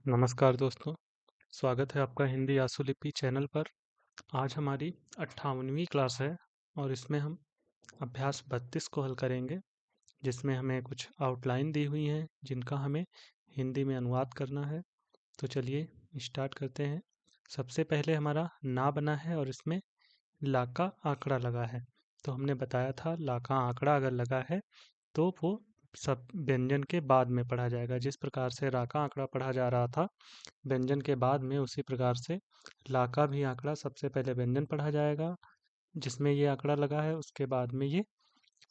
नमस्कार दोस्तों, स्वागत है आपका हिंदी आशुलिपि चैनल पर। आज हमारी 58वीं क्लास है और इसमें हम अभ्यास 32 को हल करेंगे, जिसमें हमें कुछ आउटलाइन दी हुई हैं जिनका हमें हिंदी में अनुवाद करना है। तो चलिए स्टार्ट करते हैं। सबसे पहले हमारा ना बना है और इसमें ला का आंकड़ा लगा है। तो हमने बताया था ला का आंकड़ा अगर लगा है तो वो सब व्यंजन के बाद में पढ़ा जाएगा। जिस प्रकार से रा का आंकड़ा पढ़ा जा रहा था व्यंजन के बाद में, उसी प्रकार से ला का भी आंकड़ा सबसे पहले व्यंजन पढ़ा जाएगा जिसमें ये आंकड़ा लगा है, उसके बाद में ये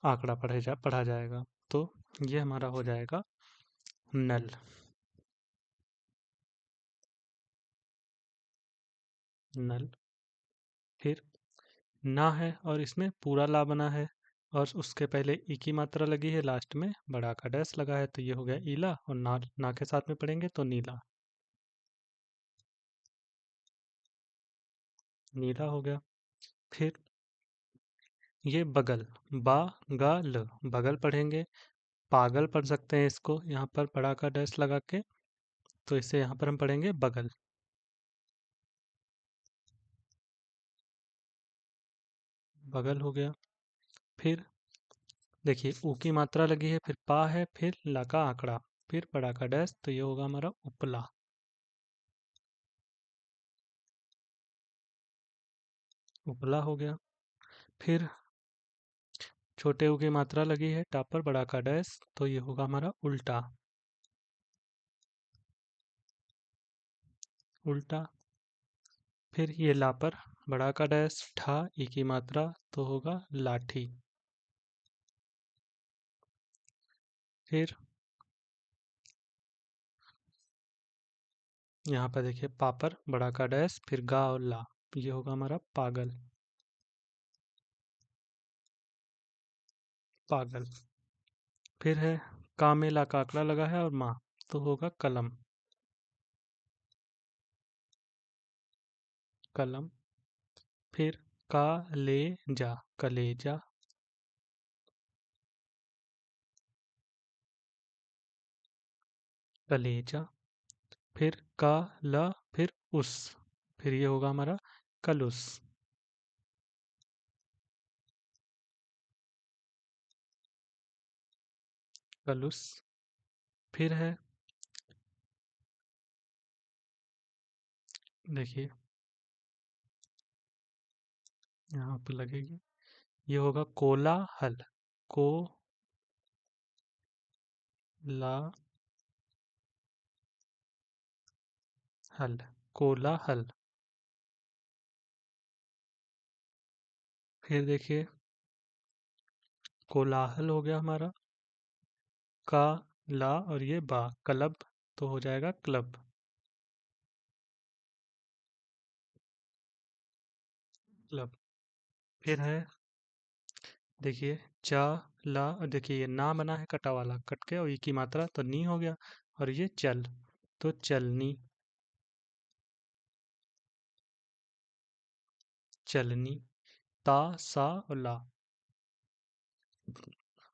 आंकड़ा पढ़ा जाएगा। तो ये हमारा हो जाएगा नल। नल। फिर ना है और इसमें पूरा ला बना है और उसके पहले ई की मात्रा लगी है, लास्ट में बड़ा का डैश लगा है, तो ये हो गया ईला। और ना के साथ में पढ़ेंगे तो नीला। नीला हो गया। फिर ये बगल, बा गा ल, बगल पढ़ेंगे। पागल पढ़ सकते हैं इसको, यहाँ पर बड़ा का डैश लगा के, तो इसे यहाँ पर हम पढ़ेंगे बगल। बगल हो गया। फिर देखिए ऊ की मात्रा लगी है, फिर पा है, फिर ला का आंकड़ा, फिर बड़ा का डैश, तो ये होगा हमारा उपला। उपला हो गया। फिर छोटे ऊ की मात्रा लगी है, टा पर बड़ा का डैश, तो ये होगा हमारा उल्टा। उल्टा। फिर ये ला पर बड़ा का डैश, ठा, ई की मात्रा, तो होगा लाठी। फिर यहाँ पर देखिए पा पर बड़ा का डैश, फिर गा और ला, ये होगा हमारा पागल। पागल। फिर है का में ला का आंकड़ा लगा है और माँ, तो होगा कलम। कलम। फिर का ले जा, कलेजा। कलेजा। फिर का ल, फिर उस, फिर ये होगा हमारा कलुस। कलुस। फिर है, देखिए यहाँ पे लगेगी, ये होगा कोला हल। को ला हल, कोला हल। फिर देखिए कोलाहल हो गया हमारा, का ला और ये बा, क्लब, तो हो जाएगा क्लब। क्लब। फिर है, देखिए चा ला, और देखिए ये ना बना है कटा वाला, कट के और ई की मात्रा, तो नी हो गया। और ये चल, तो चलनी। चलनी। ता सा और ला,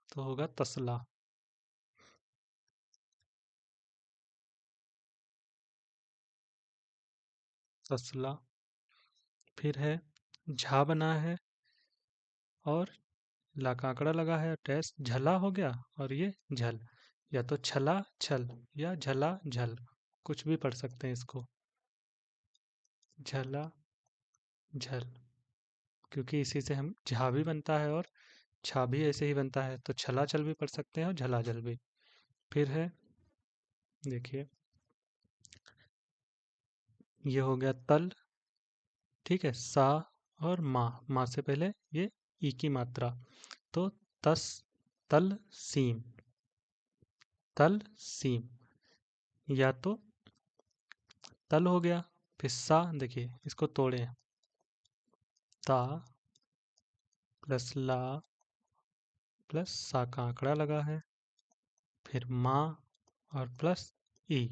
तो होगा तसला। तसला। फिर है झा बना है और ला का आंकड़ा लगा है, टैस झला हो गया। और ये झल, या तो छला छल या झला झल, कुछ भी पढ़ सकते हैं इसको। झला झल, क्योंकि इसी से हम झा भी बनता है और छा भी ऐसे ही बनता है, तो छला छल भी पढ़ सकते हैं और झला झल भी। फिर है, देखिए ये हो गया तल। ठीक है, सा और माँ, माँ से पहले ये ई की मात्रा, तो तस, तल सीम। तल सीम, या तो तल हो गया। फिर सा, देखिए इसको तोड़े, ता प्लस ला प्लस सा का आंकड़ा लगा है, फिर माँ और प्लस ई,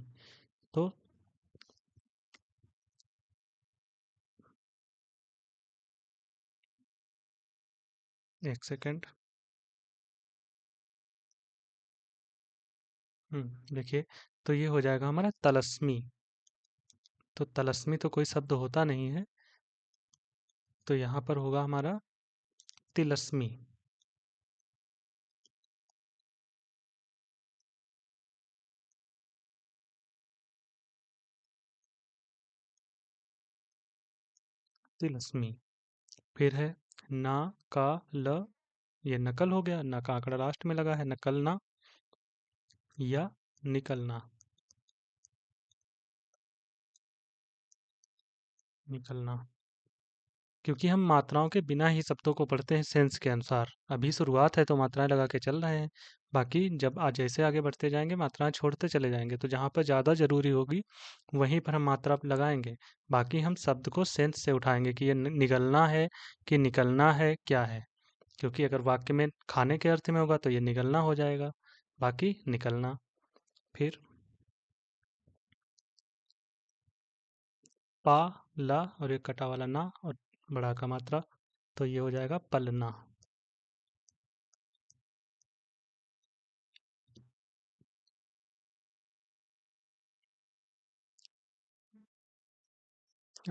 तो एक सेकेंड। देखिए, तो ये हो जाएगा हमारा तलस्मी। तो तलस्मी तो कोई शब्द होता नहीं है, तो यहाँ पर होगा हमारा तिलस्मी। तिलस्मी। फिर है ना, का, ल, ये नकल हो गया, ना का आंकड़ा लास्ट में लगा है, नकलना या निकलना। निकलना, क्योंकि हम मात्राओं के बिना ही शब्दों को पढ़ते हैं सेंस के अनुसार। अभी शुरुआत है तो मात्राएं लगा के चल रहे हैं। बाकी जब आज जैसे आगे बढ़ते जाएंगे मात्राएं छोड़ते चले जाएंगे, तो जहाँ पर ज़्यादा जरूरी होगी वहीं पर हम मात्रा लगाएंगे। बाकी हम शब्द को सेंस से उठाएंगे कि ये निगलना है कि निकलना है, क्या है। क्योंकि अगर वाक्य में खाने के अर्थ में होगा तो ये निगलना हो जाएगा, बाकी निकलना। फिर पा, ला और एक कटा वाला ना और बड़ा का मात्रा, तो ये हो जाएगा पलना।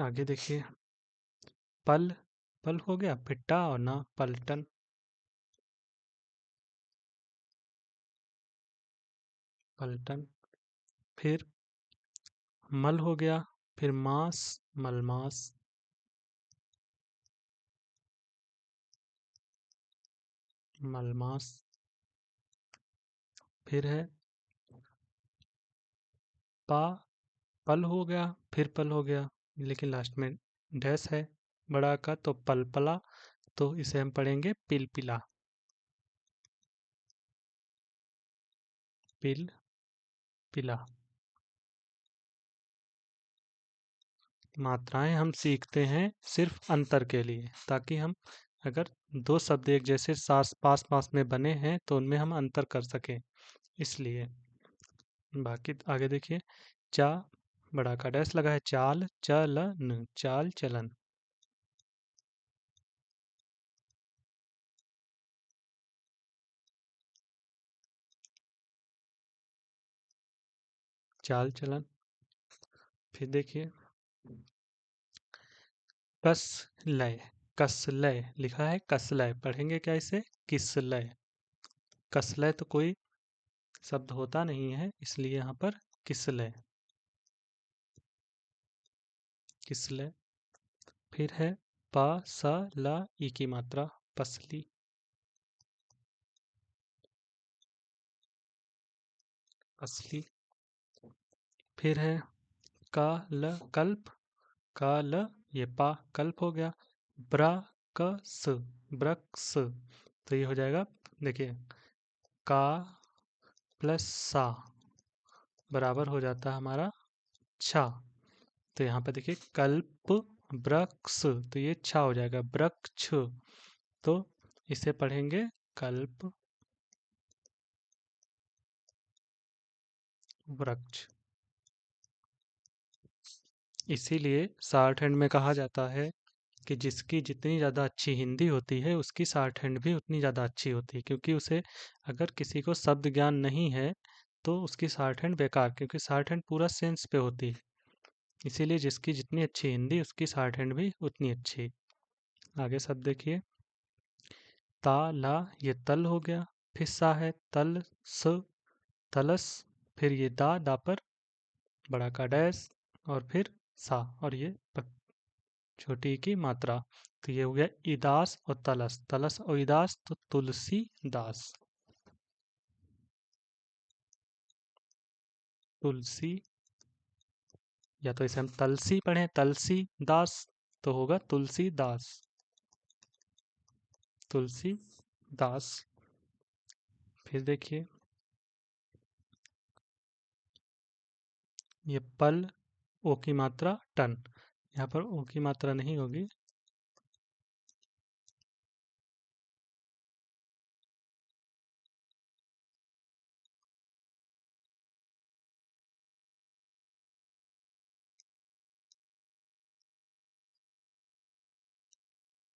आगे देखिए, पल, पल हो गया, फिर टा और ना, पलटन। पलटन। फिर मल हो गया, फिर मास, मलमास। मलमास। फिर है पा, पल हो गया, फिर पल हो गया, लेकिन लास्ट में डैश है बड़ा का, तो पलपला। तो इसे हम पढ़ेंगे पिलपिला। पिल पिला। मात्राएं हम सीखते हैं सिर्फ अंतर के लिए, ताकि हम अगर दो शब्द एक जैसे सास पास पास में बने हैं तो उनमें हम अंतर कर सकें, इसलिए। बाकी आगे देखिए, चा, बड़ा का डैश लगा है, चाल चलन, चाल चलन। चाल चलन। फिर देखिए, कस लय, कसलय लिखा है, कसलय पढ़ेंगे क्या इसे, किसलय। कसलय तो कोई शब्द होता नहीं है, इसलिए यहाँ पर किसलय। किसलय। फिर है प, स, ल, ई की मात्रा, पसली। पसली। फिर है का, ल, कल्प। का, ल, ये पा कल्प हो गया। ब्रा, क, स, ब्रक्स। तो ये हो जाएगा, देखिए, का प्लस सा बराबर हो जाता है हमारा छा। तो यहाँ पे देखिए, कल्प वृक्ष, तो ये छा हो जाएगा, वृक्ष। तो इसे पढ़ेंगे कल्प वृक्ष। इसीलिए शॉर्ट हैंड में कहा जाता है कि जिसकी जितनी ज़्यादा अच्छी हिंदी होती है उसकी शॉर्ट हैंड भी उतनी ज़्यादा अच्छी होती है, क्योंकि उसे अगर किसी को शब्द ज्ञान नहीं है तो उसकी शॉर्ट हैंड बेकार, क्योंकि शॉर्ट हैंड पूरा सेंस पे होती है। इसीलिए जिसकी जितनी अच्छी हिंदी उसकी शॉर्ट हैंड भी उतनी अच्छी। आगे सब देखिए, ता, ला, ये तल हो गया। फिर सा है तल, स, तलस। फिर ये दा, दा पर बड़ा का डैश, और फिर सा, और ये छोटी की मात्रा। तो ये हो गया इदास और तलस, तलस और इदास, तो तुलसी दास। तुलसी, या तो इसे हम तलसी पढ़ें, तलसी दास, तो होगा तुलसी दास। तुलसी दास। फिर देखिए, ये पल, ओ की मात्रा टन, यहाँ पर ओ की मात्रा नहीं होगी।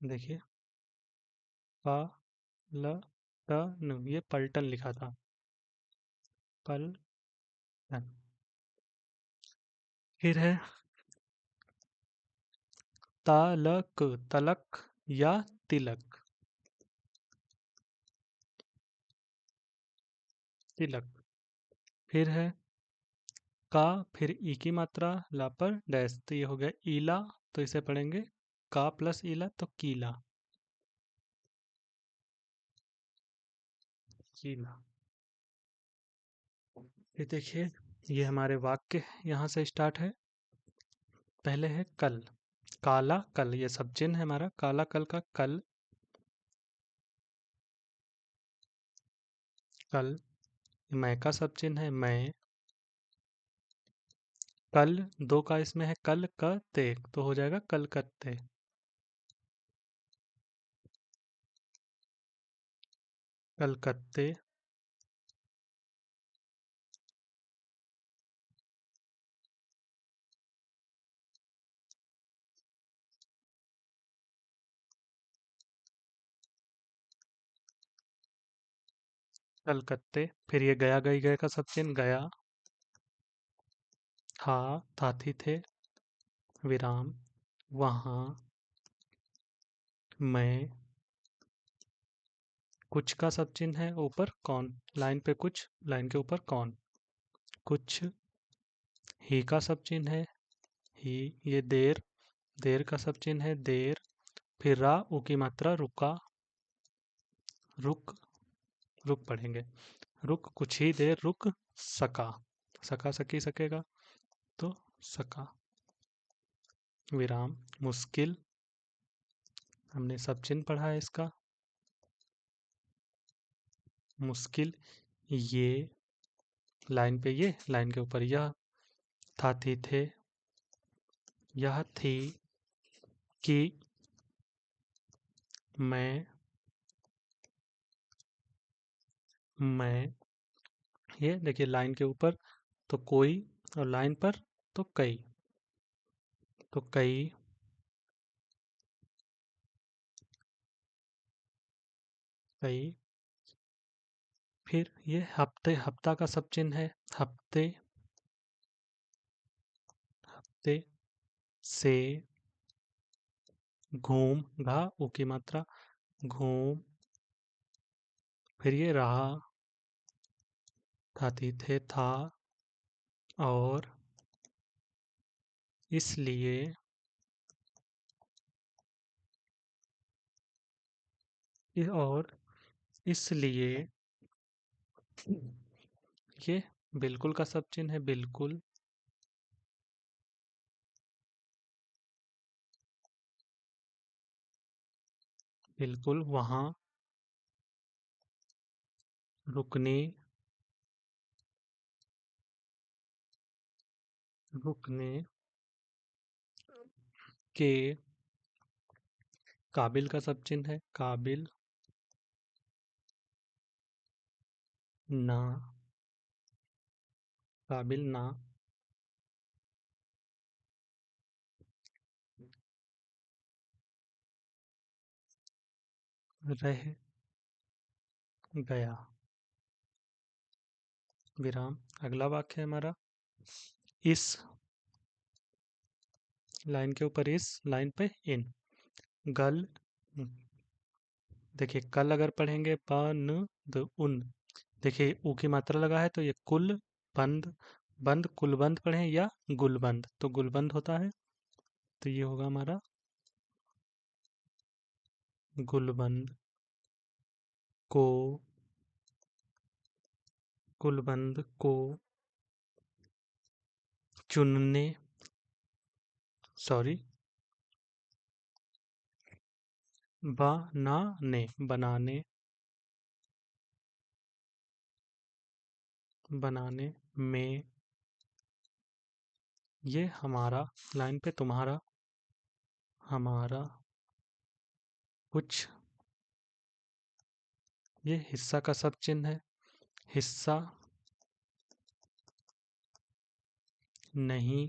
देखिए, प, ल, ट, न, ये पलटन लिखा था। पल Done। फिर है तालक, तलक या तिलक। तिलक। फिर है का, फिर ई की मात्रा, ला पर डैश, तो ये हो गया ईला। तो इसे पढ़ेंगे का प्लस ईला तो कीला। कीला। ये देखिए, ये हमारे वाक्य यहाँ से स्टार्ट है। पहले है कल, काला कल, ये सब चिन्ह है हमारा। काला कल का कल, कल। मैं का सब चिन्ह है मैं। कल दो का इसमें है कल कते, तो हो जाएगा कलकत्ते। कलकत्ते। कलकत्ते। फिर ये गया गई गए का सब चिन्ह गया। था, थाथी थे, विराम, वहाँ, मैं। कुछ का सब चिन्ह है ऊपर कौन, लाइन पे कुछ, लाइन के ऊपर कौन। कुछ। ही का सब चिन्ह है ही, ये देर, देर का सब चिन्ह है देर। फिर रा, ऊ की मात्रा रुका, रुक, रुक पढ़ेंगे। रुक कुछ ही देर रुक सका, सका सकी सकेगा तो सका। विराम, मुश्किल, हमने सब चिन्ह पढ़ा है इसका। मुश्किल, ये लाइन पे, ये लाइन के ऊपर यह। था थी थे, यह थी, कि, मैं। ये देखिए लाइन के ऊपर तो कोई, और लाइन पर तो कई, तो कई। कई। फिर ये हफ्ते, हफ्ता का सब चिन्ह है हफ्ते। हफ्ते से, घूम, घा ऊ की मात्रा, घूम। फिर ये रहा, थाती थे था, और इसलिए, और इसलिए। ये बिल्कुल का सब चिन्ह है बिल्कुल। बिल्कुल वहाँ, रुकने, रुकने के। काबिल का सब चिन्ह है काबिल, ना, काबिल ना। रह गया, विराम। अगला वाक्य है हमारा इस, लाइन के ऊपर इस, लाइन पे इन। गल, देखिए कल अगर पढ़ेंगे पन द उन, देखिए ऊ की मात्रा लगा है तो ये कुल बंद, बंद कुलबंद पढ़ें या गुलबंद, तो गुलबंद होता है। तो ये होगा हमारा गुलबंद को, गुलबंद को चुनने, सॉरी, बनाने, बनाने, बनाने में। ये हमारा, लाइन पे तुम्हारा, हमारा कुछ, ये हिस्सा का सब चिन्ह है हिस्सा, नहीं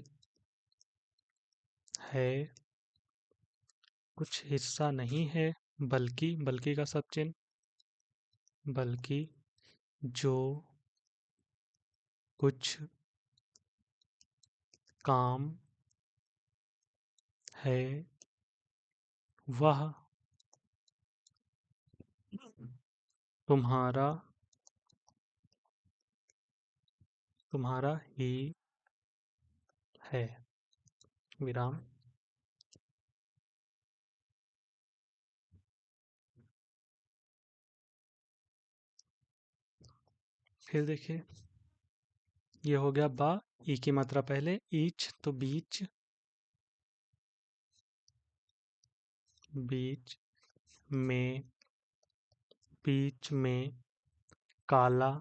है, कुछ हिस्सा नहीं है, बल्कि, बल्कि का सब चिन्ह, बल्कि जो कुछ काम है वह तुम्हारा तुम्हारा ही है। विराम। फिर देखिए, ये हो गया बा, ई की मात्रा पहले, ईच तो बीच, बीच में, बीच में, काला,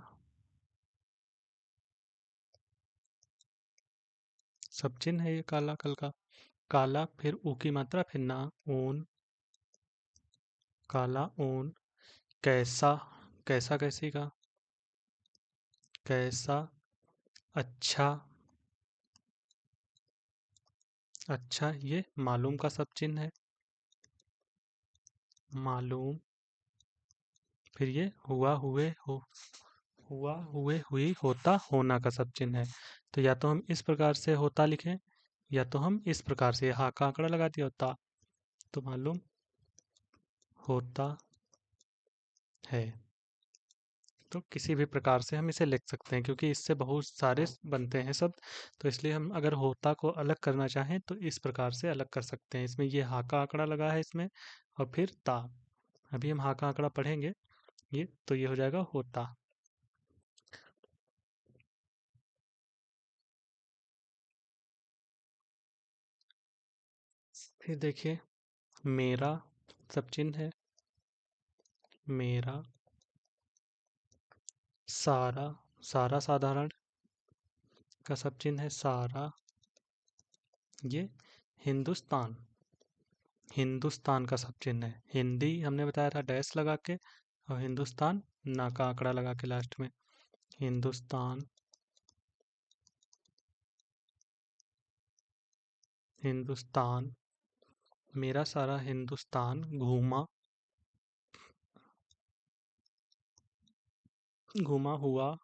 सब चिन्ह है ये काला कल का, काला, फिर ऊ की मात्रा, फिर ना, ऊन, काला ऊन, कैसा, कैसा कैसी का, कैसा, अच्छा, अच्छा, ये मालूम का सब चिन्ह है, मालूम, फिर ये हुआ, हुए, हो, हुआ, हुए, हुई, होता, होना का सब चिन्ह है। तो या तो हम इस प्रकार से होता लिखें, या तो हम इस प्रकार से हा का आंकड़ा लगा दिया होता, तो मालूम होता है। तो किसी भी प्रकार से हम इसे लिख सकते हैं, क्योंकि इससे बहुत सारे बनते हैं शब्द, तो इसलिए हम अगर होता को अलग करना चाहें तो इस प्रकार से अलग कर सकते हैं। इसमें ये हा का आंकड़ा लगा है इसमें, और फिर ता, अभी हम हा का आंकड़ा पढ़ेंगे, ये तो ये हो जाएगा होता। फिर देखिए, मेरा सब चिन्ह है, मेरा, सारा, सारा साधारण का सब चिन्ह है, सारा, ये हिंदुस्तान, हिंदुस्तान का सब चिन्ह है, हिंदी हमने बताया था डैश लगा के, और हिंदुस्तान ना का आंकड़ा लगा के लास्ट में, हिंदुस्तान, हिंदुस्तान, मेरा सारा हिंदुस्तान घूमा, घूमा हुआ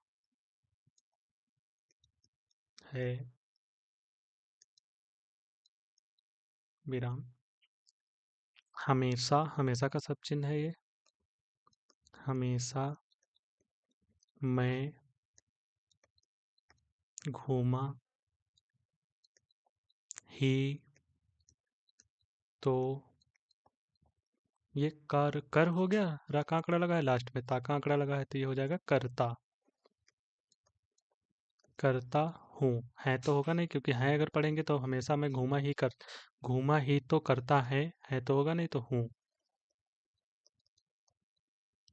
है, विराम, हमेशा, हमेशा का सब चिन्ह है ये, हमेशा मैं घूमा ही तो, ये कर, कर हो गया, रा का आंकड़ा लगा है लास्ट में, ता का आंकड़ा लगा है, तो ये हो जाएगा करता, करता हूँ, है तो होगा नहीं, क्योंकि है अगर पढ़ेंगे तो हमेशा मैं घूमा ही कर, घूमा ही तो करता है तो होगा नहीं, तो हूँ,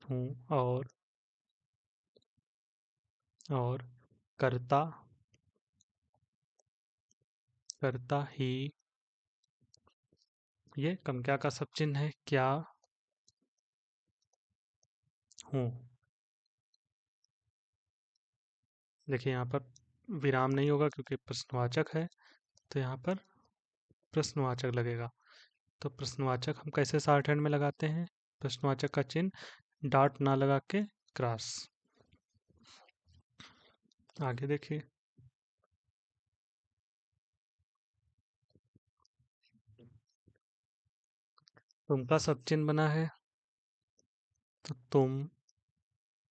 हूँ, और करता, करता ही, ये कम क्या का सब चिन्ह है, क्या हूँ। देखिए यहाँ पर विराम नहीं होगा क्योंकि प्रश्नवाचक है, तो यहाँ पर प्रश्नवाचक लगेगा। तो प्रश्नवाचक हम कैसे शॉर्ट हैंड में लगाते हैं, प्रश्नवाचक का चिन्ह डॉट ना लगा के क्रॉस। आगे देखिए, तुम का सब चिन्ह बना है, तो तुम,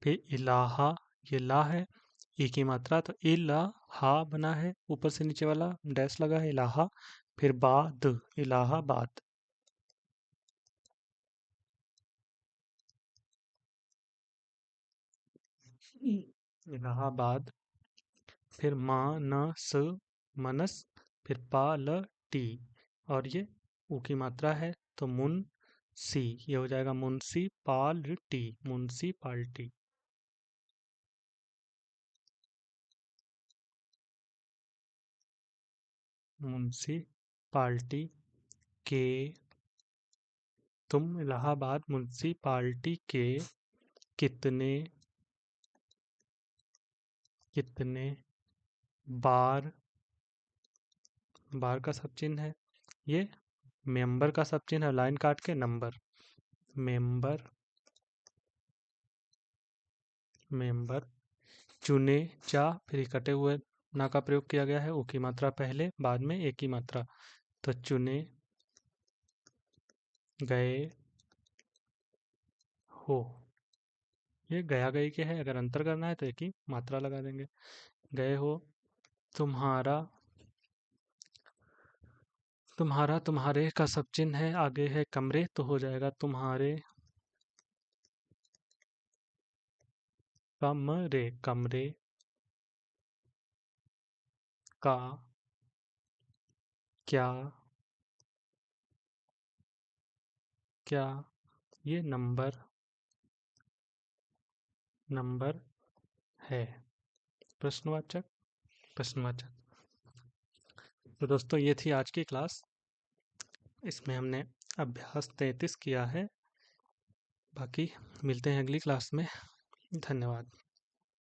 फिर इलाहा, ये ला है, ई की मात्रा, तो इलाहा बना है, ऊपर से नीचे वाला डैश लगा है, इलाहा, फिर बाद, इलाहाबाद, इलाहाबाद, फिर मानस, मनस, फिर पालटी, और ये ऊ की मात्रा है, तो मुन सी, ये हो जाएगा मुंसी पाल्टी, मुंसी पाल्टी, मुंसी पाल्टी के, तुम इलाहाबाद म्युनिसिपालिटी के कितने, कितने बार, बार का सब चिन्ह है, ये मेंबर का सब चिन्ह है, लाइन काट के नंबर, मेंबर, मेंबर, चुने, चा, फिर कटे हुए ना का प्रयोग किया गया है, ऊ की मात्रा पहले, बाद में ए की मात्रा। तो चुने गए हो, ये गया गई के है, अगर अंतर करना है तो एक ही मात्रा लगा देंगे। गए हो, तुम्हारा, तुम्हारा तुम्हारे का सब चिन्ह है, आगे है कमरे तो हो जाएगा तुम्हारे कमरे, कमरे का क्या, क्या ये नंबर, नंबर है। प्रश्नवाचक, प्रश्नवाचक। तो दोस्तों ये थी आज की क्लास। इसमें हमने अभ्यास 33 किया है। बाकी मिलते हैं अगली क्लास में। धन्यवाद।